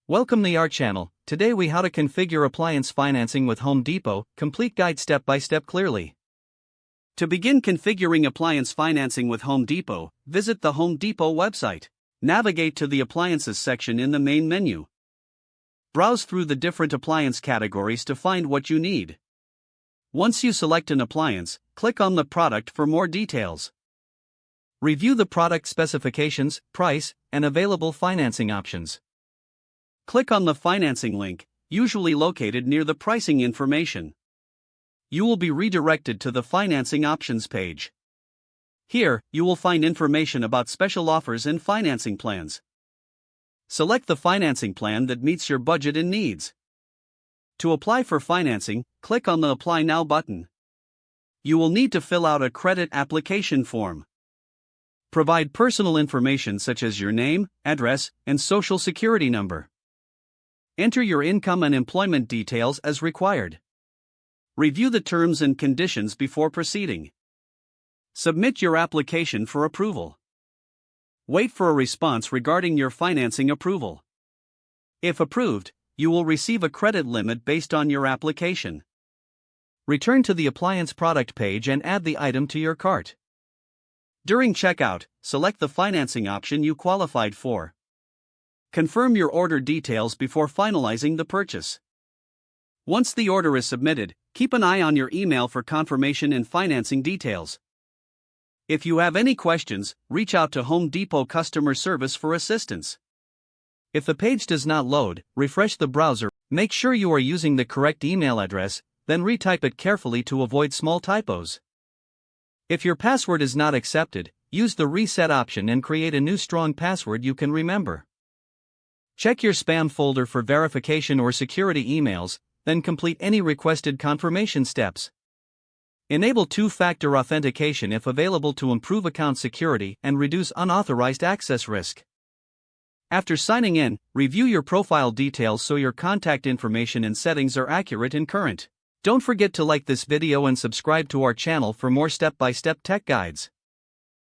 Welcome to our channel. Today we how to configure appliance financing with Home Depot, complete guide step by step clearly. To begin configuring appliance financing with Home Depot, visit the Home Depot website. Navigate to the Appliances section in the main menu. Browse through the different appliance categories to find what you need. Once you select an appliance, click on the product for more details. Review the product specifications, price, and available financing options. Click on the financing link, usually located near the pricing information. You will be redirected to the financing options page. Here, you will find information about special offers and financing plans. Select the financing plan that meets your budget and needs. To apply for financing, click on the Apply Now button. You will need to fill out a credit application form. Provide personal information such as your name, address, and social security number. Enter your income and employment details as required. Review the terms and conditions before proceeding. Submit your application for approval. Wait for a response regarding your financing approval. If approved, you will receive a credit limit based on your application. Return to the appliance product page and add the item to your cart. During checkout, select the financing option you qualified for. Confirm your order details before finalizing the purchase. Once the order is submitted, keep an eye on your email for confirmation and financing details. If you have any questions, reach out to Home Depot customer service for assistance. If the page does not load, refresh the browser. Make sure you are using the correct email address, then retype it carefully to avoid small typos. If your password is not accepted, use the reset option and create a new strong password you can remember. Check your spam folder for verification or security emails, then complete any requested confirmation steps. Enable two-factor authentication if available to improve account security and reduce unauthorized access risk. After signing in, review your profile details so your contact information and settings are accurate and current. Don't forget to like this video and subscribe to our channel for more step-by-step tech guides.